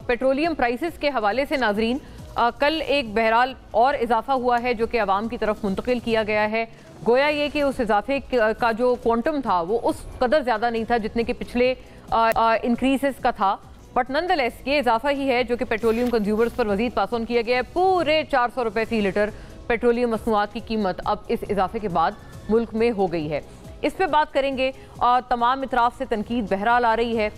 Petroleum prices के हवाले से नाजरीन कल एक बहरहाल और इजाफा हुआ है जो कि अवाम की तरफ मुंतकिल किया गया है। गोया ये कि उस इजाफे का जो क्वांटम था वो उस कदर ज़्यादा नहीं था जितने कि पिछले इंक्रीजेस का था, बट नंदलेस ये इजाफा ही है जो कि पेट्रोलियम कंज्यूमर्स पर मजीद पास ऑन किया गया है। पूरे 400 रुपये फ़ी लीटर पेट्रोलियम मसनूआत की कीमत अब इस इजाफे के बाद मुल्क में हो गई है। इस पर बात करेंगे। तमाम इतराफ़ से तनकीद बहरहाल आ रही है,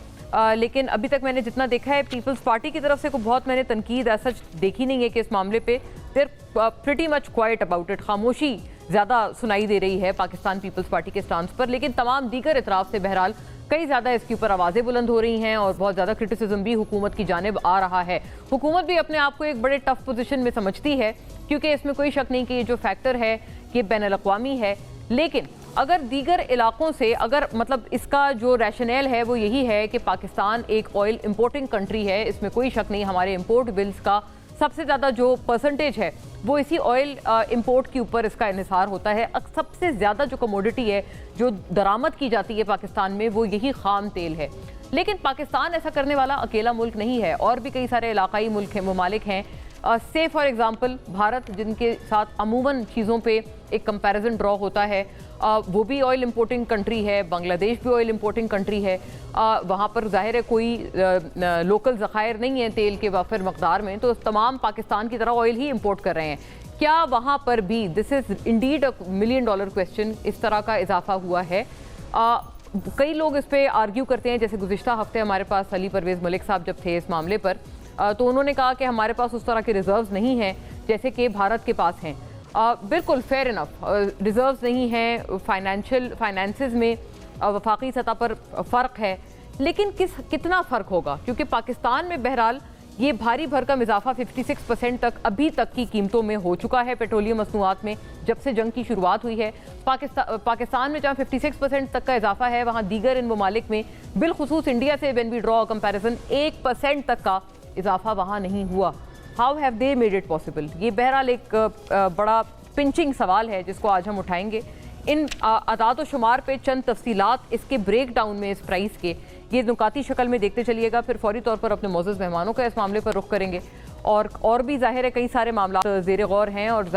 लेकिन अभी तक मैंने जितना देखा है पीपल्स पार्टी की तरफ से को बहुत मैंने तनकीद ऐसा देखी नहीं है कि इस मामले पे they're pretty much quiet about it. खामोशी ज़्यादा सुनाई दे रही है पाकिस्तान पीपल्स पार्टी के स्टांस पर, लेकिन तमाम दीगर इतराफ़ से बहरहाल कई ज़्यादा इसके ऊपर आवाज़ें बुलंद हो रही हैं और बहुत ज़्यादा क्रिटिसिज्म भी हुकूमत की जानिब आ रहा है। हुकूमत भी अपने आप को एक बड़े टफ पोजीशन में समझती है क्योंकि इसमें कोई शक नहीं कि ये जो फैक्टर है ये बैनुल अक़वामी है, लेकिन अगर दीगर इलाकों से अगर मतलब इसका जो रैशनल है वो यही है कि पाकिस्तान एक ऑयल इंपोर्टिंग कंट्री है, इसमें कोई शक नहीं। हमारे इंपोर्ट बिल्स का सबसे ज़्यादा जो परसेंटेज है वो इसी ऑयल इंपोर्ट के ऊपर इसका इन्हिसार होता है। सबसे ज़्यादा जो कमोडिटी है जो दरामद की जाती है पाकिस्तान में वो यही खाम तेल है। लेकिन पाकिस्तान ऐसा करने वाला अकेला मुल्क नहीं है, और भी कई सारे इलाकाई मुल्क हैं, ममालिक हैं। से फॉर एग्ज़ाम्पल भारत, जिनके साथ अमूमन चीज़ों पे एक कंपैरिजन ड्रॉ होता है, वो भी ऑयल इंपोर्टिंग कंट्री है। बांग्लादेश भी ऑयल इंपोर्टिंग कंट्री है। वहाँ पर ज़ाहिर है कोई लोकल ज़खायर नहीं है तेल के वाफिर मकदार में, तो तमाम पाकिस्तान की तरह ऑयल ही इंपोर्ट कर रहे हैं। क्या वहाँ पर भी this is indeed a $1 million question, इस तरह का इजाफा हुआ है? कई लोग इस पर आर्ग्यू करते हैं। जैसे गुज़िश्ता हफ्ते हमारे पास अली परवेज़ मलिक साहब जब थे इस मामले पर, तो उन्होंने कहा कि हमारे पास उस तरह के रिजर्व्स नहीं हैं जैसे कि भारत के पास हैं। बिल्कुल फेयर इनफ, रिजर्व्स नहीं हैं, फाइनेंसेस में वफाकी सतह पर फ़र्क है, लेकिन कितना फ़र्क होगा? क्योंकि पाकिस्तान में बहरहाल ये भारी भरकम इजाफा 56% तक अभी तक की कीमतों में हो चुका है पेट्रोलियम मसनूआत में जब से जंग की शुरुआत हुई है। पाकिस्तान में जहाँ 56% तक का इजाफा है, वहाँ दीगर इन ममालिक में बिलखुसूस इंडिया से व्हेन वी ड्रॉ कंपैरिजन 1% तक का इजाफा वहाँ नहीं हुआ। How have they made it possible? ये बहरहाल एक बड़ा पिंचिंग सवाल है जिसको आज हम उठाएंगे। इन अदाद व शुमार पे चंद तफसीलात इसके ब्रेक डाउन में इस प्राइस के ये नुकाती शक्ल में देखते चलिएगा, फिर फौरी तौर पर अपने मौजूद मेहमानों का इस मामले पर रुख करेंगे। और भी ज़ाहिर है कई सारे मामला ज़ेर गौर हैं, और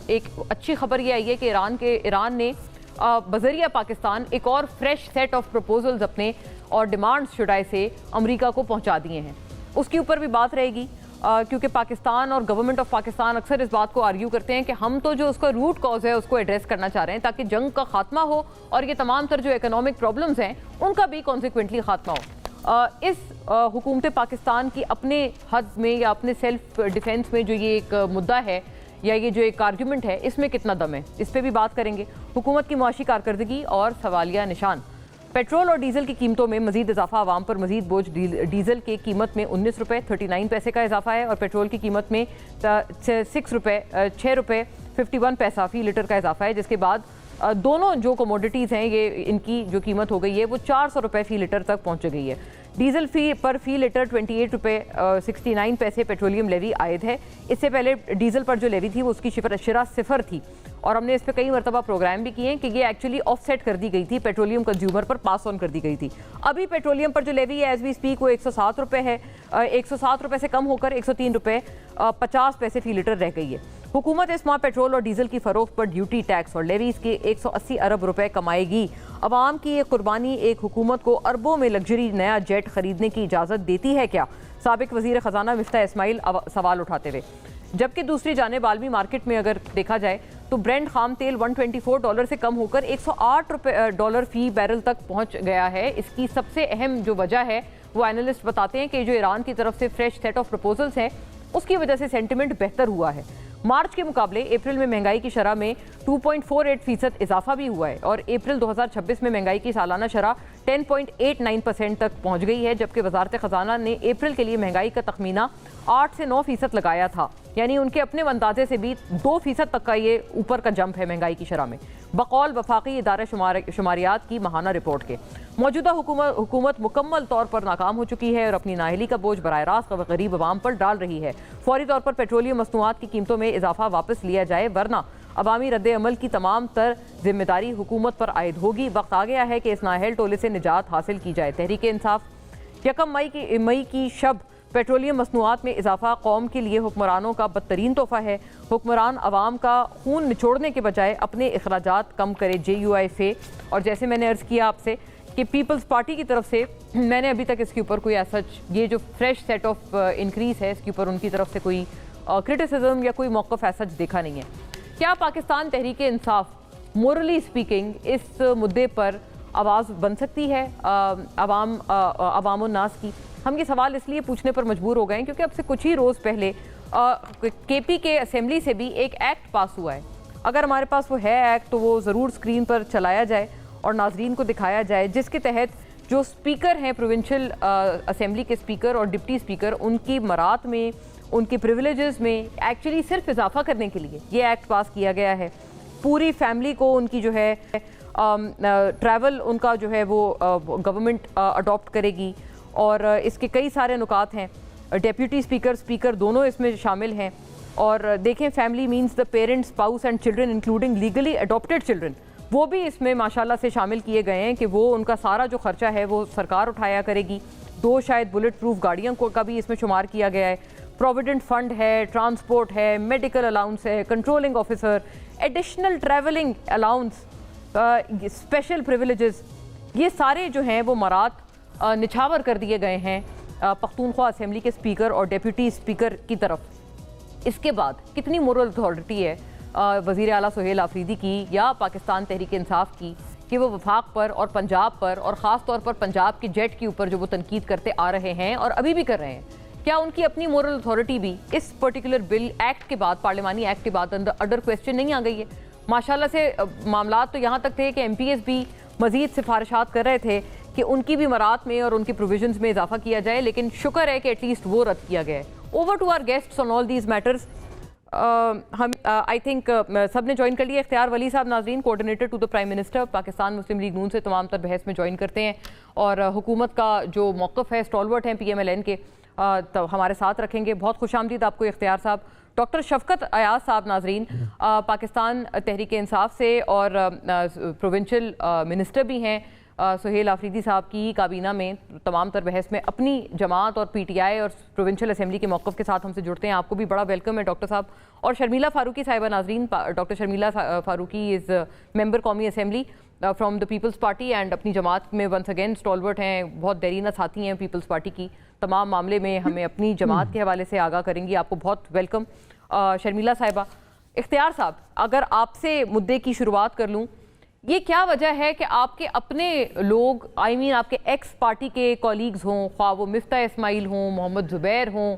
एक अच्छी खबर ये आई है कि ईरान ने बज़रिया पाकिस्तान एक और फ्रेश सेट ऑफ प्रपोजल्स अपने और डिमांड्स शुडाई से अमरीका को पहुँचा दिए हैं। उसके ऊपर भी बात रहेगी, क्योंकि पाकिस्तान और गवर्नमेंट ऑफ पाकिस्तान अक्सर इस बात को आर्ग्यू करते हैं कि हम तो जो उसका रूट कॉज है उसको एड्रेस करना चाह रहे हैं ताकि जंग का खात्मा हो और ये तमाम तर जो इकोनॉमिक प्रॉब्लम्स हैं उनका भी कॉन्सिक्वेंटली खात्मा हो। इस हुकूमत पाकिस्तान की अपने हद में या अपने सेल्फ डिफेंस में जो ये एक मुद्दा है या ये जो एक आर्ग्यूमेंट है, इसमें कितना दम है, इस पर भी बात करेंगे। हुकूमत की मुआशी कारकर्दगी और सवालिया निशान। पेट्रोल और डीजल की कीमतों में मजीद इजाफा, आवाम पर मजीद बोझ। डीजल की कीमत में 19 रुपये 39 पैसे का इजाफा है और पेट्रोल की कीमत में 6 रुपये 51 पैसा फ़ी लीटर का इजाफा है, जिसके बाद दोनों जो कमोडिटीज़ हैं ये इनकी जो कीमत हो गई है वो 400 रुपये फ़ी लीटर तक पहुँच गई है। डीजल फ़ी लीटर 28 रुपये 69 पैसे पेट्रोलियम लेवी आयद है। इससे पहले डीजल पर जो लेवी थी वो उसकी शिरा सिफर थी, और हमने इस पर कई मरतबा प्रोग्राम भी किए हैं कि ये एक्चुअली ऑफसेट कर दी गई थी, पेट्रोलियम कंज्यूमर पर पास ऑन कर दी गई थी। अभी पेट्रोलियम पर जो लेवी है एज वी स्पीक वो 107 रुपये है। 107 रुपये से कम होकर 103 रुपये 50 पैसे फ़ी लीटर रह गई है। हुकूमत इस माह पेट्रोल और डीजल की फ़रोख्त पर ड्यूटी, टैक्स और लेवीज के 180 अरब रुपए कमाएगी। अवाम की ये कुर्बानी एक हुकूमत को अरबों में लग्जरी नया जेट खरीदने की इजाज़त देती है क्या? साबिक वज़ीर ख़जाना मिफ्ता इस्माइल सवाल उठाते हुए। जबकि दूसरी जानिब आलमी मार्केट में अगर देखा जाए तो ब्रेंट खाम तेल $124 से कम होकर $108 फ़ी बैरल तक पहुंच गया है। इसकी सबसे अहम जो वजह है वो एनालिस्ट बताते हैं कि जो ईरान की तरफ से फ्रेश सेट ऑफ प्रपोजल्स हैं उसकी वजह से सेंटिमेंट बेहतर हुआ है। मार्च के मुकाबले अप्रैल में महंगाई की शरह में 2.48% इजाफा भी हुआ है और अप्रैल 2026 में महंगाई की सालाना शरह 10.89% तक पहुंच गई है, जबकि वजारत खजाना ने अप्रैल के लिए महंगाई का तखमीना 8 से 9% लगाया था, यानी उनके अपने अंदाजे से भी 2% तक का ये ऊपर का जंप है महंगाई की शरह में, बकौल वफाकी इदारा शुमारियात की माहाना रिपोर्ट के। मौजूदा हुकूमत मुकम्मल तौर पर नाकाम हो चुकी है और अपनी नाअहली का बोझ बराह रास्त गरीब अवाम पर डाल रही है। फौरी तौर पर पेट्रोलियम मसनूआत की कीमतों में इजाफा वापस लिया जाए, वरना अवामी रद्द अमल की तमाम तर जिम्मेदारी हुकूमत पर आयद होगी। वक्त आ गया है कि इस नाअहल टोले से निजात हासिल की जाए। तहरीक इंसाफ 1 मई की शब پیٹرولیم مصنوعات میں اضافہ قوم کے لیے حکمرانوں کا بدترین تحفہ ہے. حکمران عوام کا خون نچوڑنے کے بجائے اپنے اخراجات کم کرے. JUIFA. اور جیسے میں نے عرض کیا آپ سے کہ پیپلز پارٹی کی طرف سے میں نے ابھی تک اس کے اوپر کوئی ایسا یہ جو فریش سیٹ آف انکریز ہے اس کے اوپر ان کی طرف سے کوئی کرٹیسزم یا کوئی موقف ایسا دیکھا نہیں ہے. کیا پاکستان تحریک انصاف مورلی اسپیکنگ اس مدعے پر آواز بن سکتی ہے عوام الناس کی؟ ہم یہ سوال اس لیے پوچھنے پر مجبور ہو گئے ہیں کیونکہ اب سے کچھ ہی روز پہلے KP کے اسمبلی سے بھی ایک ایکٹ پاس ہوا ہے. اگر ہمارے پاس وہ ہے ایکٹ تو وہ ضرور اسکرین پر چلایا جائے اور ناظرین کو دکھایا جائے, جس کے تحت جو اسپیکر ہیں پروونشل اسمبلی کے اسپیکر اور ڈپٹی اسپیکر, ان کی مرات میں ان کے پریولیجز میں ایکچولی صرف اضافہ کرنے کے لیے یہ ایکٹ پاس کیا گیا ہے. پوری فیملی کو ان کی جو ہے ٹریول ان کا جو ہے وہ گورنمنٹ اڈاپٹ کرے گی, اور اس کے کئی سارے نکات ہیں. ڈیپیوٹی اسپیکر دونوں اس میں شامل ہیں. اور دیکھیں family means the parents, spouse and children including legally adopted children, وہ بھی اس میں ماشاءاللہ سے شامل کیے گئے ہیں کہ وہ ان کا سارا جو خرچہ ہے وہ سرکار اٹھایا کرے گی. 2 شاید بلٹ پروف گاڑیوں کا بھی اس میں شمار کیا گیا ہے. پروویڈنٹ فنڈ ہے, ٹرانسپورٹ ہے, میڈیکل الاؤنس ہے, controlling officer, additional travelling allowance, special privileges, یہ سارے جو ہیں وہ مرات نچھاور کر دیے گئے ہیں پختونخوا اسمبلی کے اسپیکر اور ڈیپیوٹی اسپیکر کی طرف. اس کے بعد کتنی مورل اتھارٹی ہے وزیر اعلیٰ سہیل آفریدی کی یا پاکستان تحریک انصاف کی کہ وہ وفاق پر اور پنجاب پر اور خاص طور پر پنجاب کے جیٹ کے اوپر جو وہ تنقید کرتے آ رہے ہیں اور ابھی بھی کر رہے ہیں, کیا ان کی اپنی مورل اتھارٹی بھی اس پرٹیکولر بل ایکٹ کے بعد, پارلیمانی ایکٹ کے بعد انڈر کویسچن نہیں آ گئی ہے؟ ماشاءاللہ سے معاملات تو یہاں تک تھے کہ MPs بھی مزید سفارشات کر رہے تھے کہ ان کی بھی مرات میں اور ان کی پروویژنز میں اضافہ کیا جائے, لیکن شکر ہے کہ ایٹ لیسٹ وہ رد کیا گیا ہے. Over to our guests on all these matters. ہم آئی تھنک سب نے جوائن کر لیا. اختیار ولی صاحب ناظرین, coordinator to the prime minister, Pakistan Muslim League Noon سے تمام تر بحث میں جوائن کرتے ہیں اور حکومت کا جو موقف ہے اسٹالورٹ ہیں PMLN کے تو ہمارے ساتھ رکھیں گے. بہت خوش آمدید آپ کو اختیار صاحب. ڈاکٹر شفقت ایاز صاحب ناظرین, پاکستان تحریک انصاف سے اور پروونشل منسٹر بھی ہیں سہیل آفریدی صاحب کی کابینہ میں تمام تر بحث میں اپنی جماعت اور PTI اور پروونشل اسمبلی کے موقف کے ساتھ ہم سے جڑتے ہیں. آپ کو بھی بڑا ویلکم ہے ڈاکٹر صاحب. اور شرمیلا فاروقی صاحبہ ناظرین, doctor Sharmila Farooqi is member قومی assembly from the Peoples Party and اپنی جماعت میں ونس اگین اسٹالورٹ ہیں, بہت دیرینہ ساتھی ہیں پیپلز پارٹی کی. تمام معاملے میں ہمیں اپنی جماعت کے حوالے سے آگاہ کریں گی. آپ کو بہت ویلکم شرمیلا صاحبہ. اختیار صاحب, اگر آپ سے مدعے کی شروعات کر لوں, یہ کیا وجہ ہے کہ آپ کے اپنے لوگ آپ کے ایکس پارٹی کے کولیگز ہوں, خواہ وہ مفتاح اسماعیل ہوں, محمد زبیر ہوں,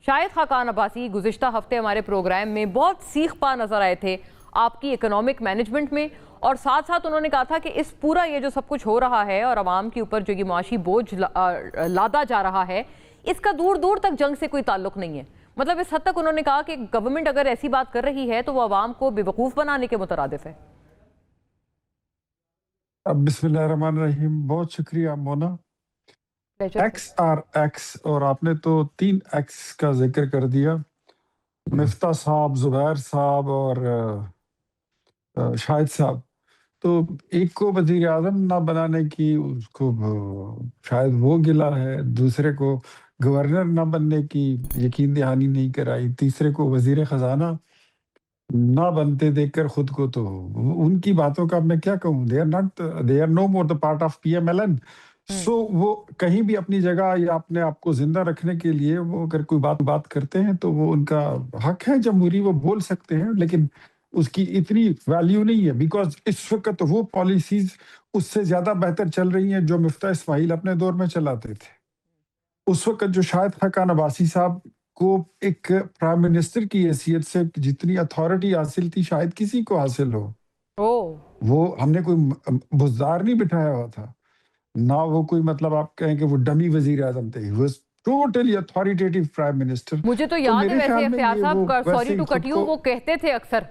شاہد خاقان عباسی, گزشتہ ہفتے ہمارے پروگرام میں بہت سیخ پا نظر آئے تھے آپ کی اکنامک مینجمنٹ میں, اور ساتھ ساتھ انہوں نے کہا تھا کہ اس پورا یہ جو سب کچھ ہو رہا ہے اور عوام کے اوپر جو یہ معاشی بوجھ لادا جا رہا ہے, اس کا دور دور تک جنگ سے کوئی تعلق نہیں ہے. مطلب اس حد تک انہوں نے کہا کہ گورنمنٹ اگر ایسی بات کر رہی ہے تو وہ عوام کو بے وقوف بنانے کے مترادف ہے. بسم اللہ الرحمن الرحیم. بہت شکریہ مونا. ایکس اور آپ نے تو 3 ایکس کا ذکر کر دیا, مفتاح صاحب, زبیر صاحب اور شاہد صاحب. تو ایک کو وزیر اعظم نہ بنانے کی اس کو شاید وہ گلہ ہے, دوسرے کو گورنر نہ بننے کی یقین دہانی نہیں کرائی, تیسرے کو وزیر خزانہ نہ بنتے دیکھ کر خود کو. تو ان کی باتوں کا میں کیا کہوں, they are no more the part of PMLN. سو وہ کہیں بھی اپنی جگہ یا اپنے آپ کو زندہ رکھنے کے لیے وہ اگر کوئی بات کرتے ہیں تو وہ ان کا حق ہے جمہوری, وہ بول سکتے ہیں, لیکن اس کی اتنی ویلیو نہیں ہے بیکاز اس وقت وہ پالیسیز اس سے زیادہ بہتر چل رہی ہیں جو مفتاح اسماعیل اپنے دور میں چلاتے تھے. اس وقت جو شاہد خاقان عباسی صاحب کو ایک پرائم منسٹر کی حیثیت سے جتنی اتھارٹی حاصل تھی شاید کسی کو حاصل ہو, وہ ہم نے کوئی بزدار نہیں بٹھایا ہوا تھا, نہ وہ کوئی مطلب آپ کہیں کہ وہ ڈمی وزیر اعظم تھے. Totally authoritative prime minister. مجھے تو یاد ہے ویسے اختیار صاحب, سوری ٹو کٹ یو, وہ کہتے تھے اکثر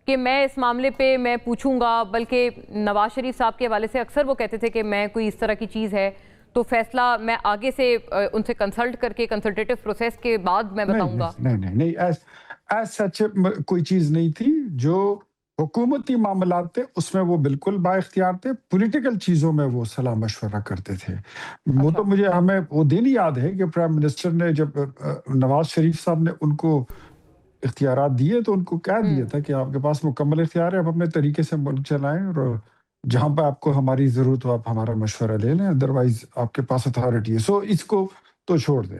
کہ میں اس معاملے پہ میں پوچھوں گا, بلکہ نواز شریف صاحب کے حوالے سے اکثر وہ کہتے تھے کہ میں کوئی اس طرح کی چیز ہے تو فیصلہ میں آگے سے ان سے کنسلٹ کر کے کنسلٹیٹو پروسیس کے بعد میں بتاؤں گا. نہیں ایز سچ کوئی چیز نہیں تھی. جو हुकूमती मामलात थे, उसमें वो बिल्कुल बाइख्तियार थे, पॉलिटिकल चीज़ों में वो सलाह-मशवरा करते थे। वो तो अच्छा। मुझे हमें वो दिन याद है कि प्राइम मिनिस्टर ने जब नवाज़ शरीफ साहब ने उनको इख्तियारात दिए, तो उनको कह दिया हुँ। था कि आपके पास मुकम्मल इख्तियार है, आप अपने तरीके से मुल्क चलाएँ और जहाँ पे आपको हमारी ज़रूरत हो, आप हमारा मशवरा ले लें, अदरवाइज़ आपके पास अथॉरिटी है। सो इसको तो छोड़ दें।